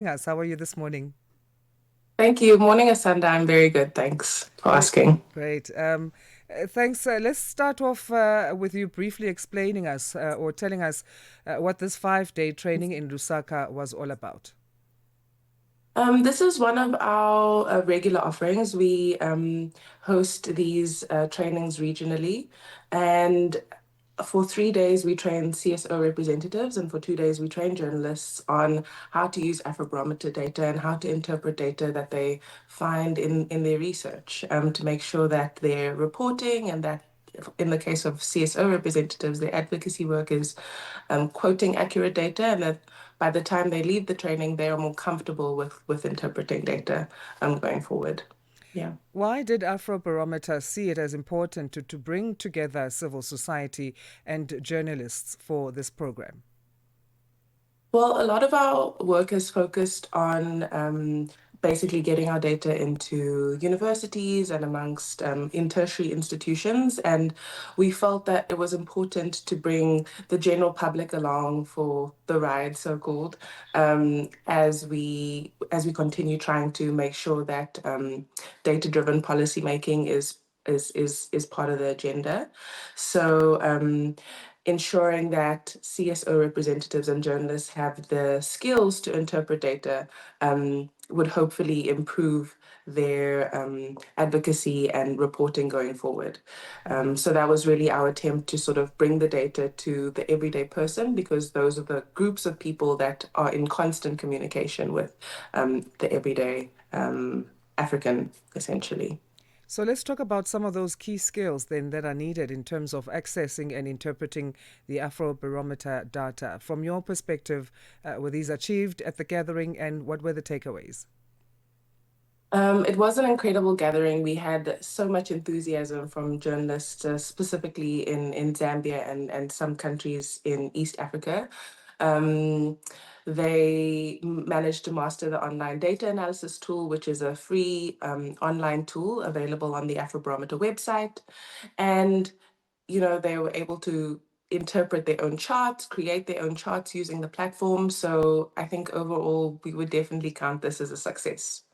Us. How are you this morning? Thank you. Morning, Asanda. I'm very good. Thanks for Great, asking. great. Thanks. Let's start off with you briefly explaining us or telling us what this 5 day training in Lusaka was all about. This is one of our regular offerings. We host these trainings regionally, and for 3 days we train CSO representatives, and for 2 days we train journalists on how to use Afrobarometer data and how to interpret data that they find in their research to make sure that they're reporting and that in the case of CSO representatives, their advocacy work is quoting accurate data, and that by the time they leave the training, they are more comfortable with interpreting data going forward. Yeah. Why did Afrobarometer see it as important to bring together civil society and journalists for this program? Well, a lot of our work is focused on basically getting our data into universities and amongst in tertiary institutions. And we felt that it was important to bring the general public along for the ride, so called, as we continue trying to make sure that data-driven policy making is part of the agenda. So ensuring that CSO representatives and journalists have the skills to interpret data would hopefully improve their advocacy and reporting going forward. Mm-hmm. So that was really our attempt to sort of bring the data to the everyday person because those are the groups of people that are in constant communication with the everyday African, essentially. So let's talk about some of those key skills then that are needed in terms of accessing and interpreting the Afrobarometer data. From your perspective, were these achieved at the gathering and what were the takeaways? It was an incredible gathering. We had so much enthusiasm from journalists, specifically in Zambia and some countries in East Africa. Um, they managed to master the online data analysis tool, which is a free online tool available on the Afrobarometer website. And, they were able to interpret their own charts, create their own charts using the platform. So I think overall, we would definitely count this as a success.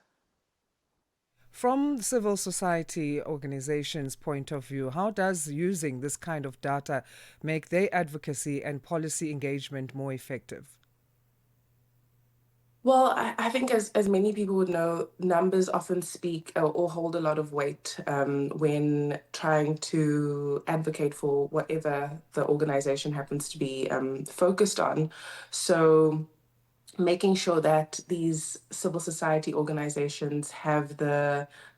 From civil society organizations' point of view, how does using this kind of data make their advocacy and policy engagement more effective? Well, I think as many people would know, numbers often speak or hold a lot of weight when trying to advocate for whatever the organization happens to be focused on. So making sure that these civil society organizations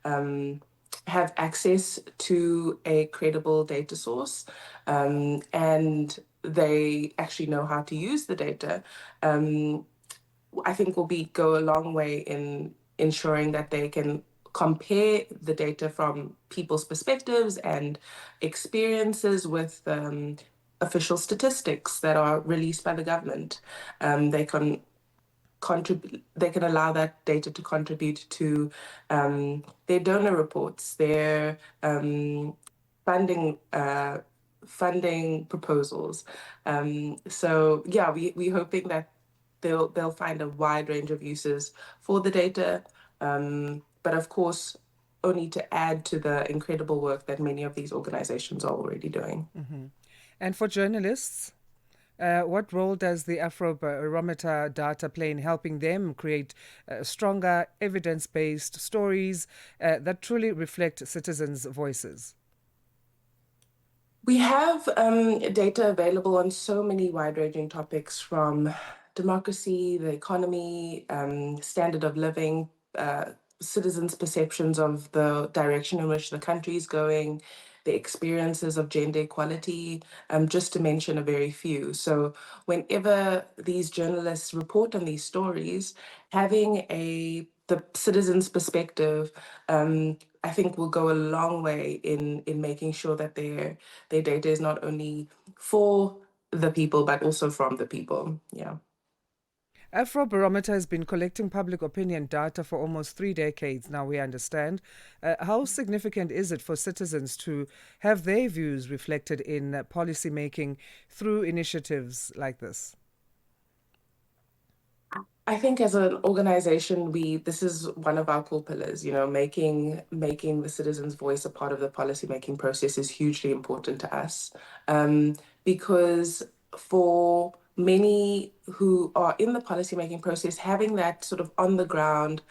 um, have access to a credible data source and they actually know how to use the data. Um, I think will be go a long way in ensuring that they can compare the data from people's perspectives and experiences with official statistics that are released by the government. They can contribute. They can allow that data to contribute to their donor reports, their funding. Funding proposals. So yeah, we're hoping that they'll find a wide range of uses for the data, but of course, only to add to the incredible work that many of these organizations are already doing. Mm-hmm. And for journalists, what role does the Afrobarometer data play in helping them create stronger evidence based stories that truly reflect citizens' voices? We have data available on so many wide-ranging topics from democracy, the economy, standard of living, citizens' perceptions of the direction in which the country is going, the experiences of gender equality, just to mention a very few. So, whenever these journalists report on these stories, having the citizen's perspective, I think will go a long way in making sure that their data is not only for the people but also from the people. Yeah. Afrobarometer has been collecting public opinion data for almost 3 decades now, we understand. How significant is it for citizens to have their views reflected in policy making through initiatives like this? I think as an organization, this is one of our core pillars. You know, making the citizens' voice a part of the policy making process is hugely important to us, um, because for many who are in the policy making process, having that sort of on the ground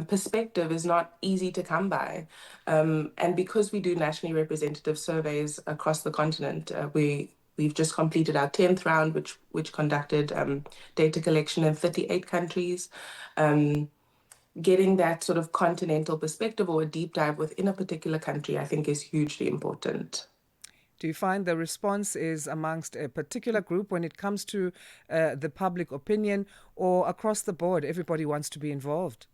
perspective is not easy to come by, and because we do nationally representative surveys across the continent, we've just completed our 10th round, which conducted data collection in 38 countries. Um, Getting that sort of continental perspective or a deep dive within a particular country, I think, is hugely important. Do you find the response is amongst a particular group when it comes to the public opinion, or across the board, everybody wants to be involved?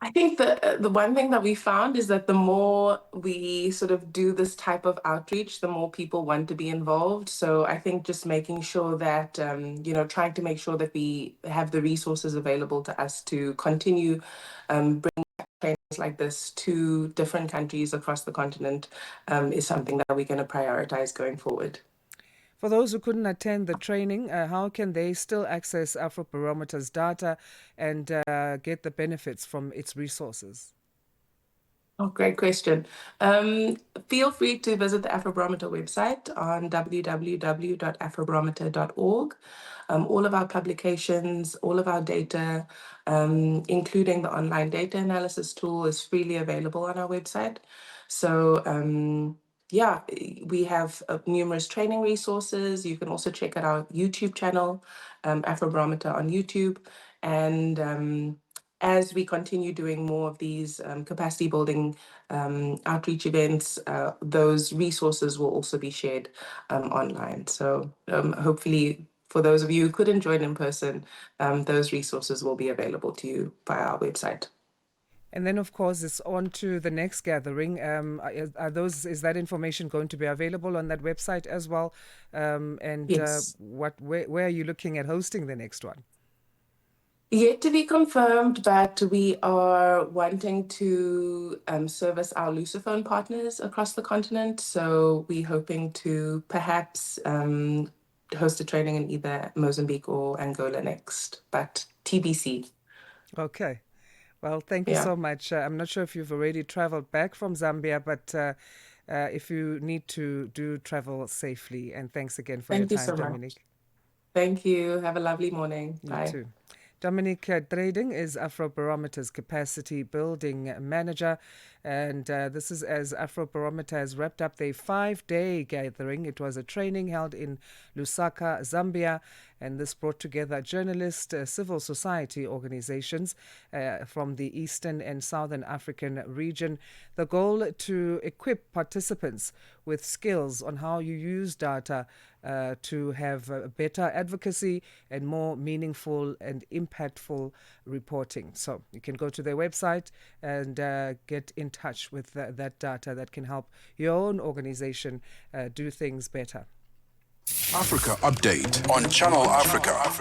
I think the one thing that we found is that the more we sort of do this type of outreach, the more people want to be involved. So I think just making sure that trying to make sure that we have the resources available to us to continue bringing trainings like this to different countries across the continent is something that we're going to prioritize going forward. For those who couldn't attend the training, how can they still access Afrobarometer's data and get the benefits from its resources? Oh, great question. Um, Feel free to visit the Afrobarometer website on www.afrobarometer.org. All of our publications, all of our data, including the online data analysis tool, is freely available on our website. So, yeah, we have numerous training resources. You can also check out our YouTube channel, Afrobarometer on YouTube. And as we continue doing more of these capacity building outreach events, those resources will also be shared online. So hopefully, for those of you who couldn't join in person, those resources will be available to you via our website. And then, of course, it's on to the next gathering. Is that information going to be available on that website as well? And Yes. where are you looking at hosting the next one? Yet to be confirmed, but we are wanting to service our Lusophone partners across the continent. So we're hoping to perhaps host a training in either Mozambique or Angola next, but TBC. Okay. Well, thank you Yeah. so much. I'm not sure if you've already traveled back from Zambia, but if you need to, do travel safely. And thanks again for your Thank you time, so much. Dominique. Thank you. Have a lovely morning. You Bye. too. Dominique Dryding is Afrobarometer's capacity building manager. And this is as Afrobarometer has wrapped up their 5-day gathering. It was a training held in Lusaka, Zambia. And this brought together journalists, civil society organizations from the Eastern and Southern African region. The goal to equip participants with skills on how you use data to have better advocacy and more meaningful and impactful reporting. So you can go to their website and get in touch with that data that can help your own organization do things better. Africa Update on Channel Africa.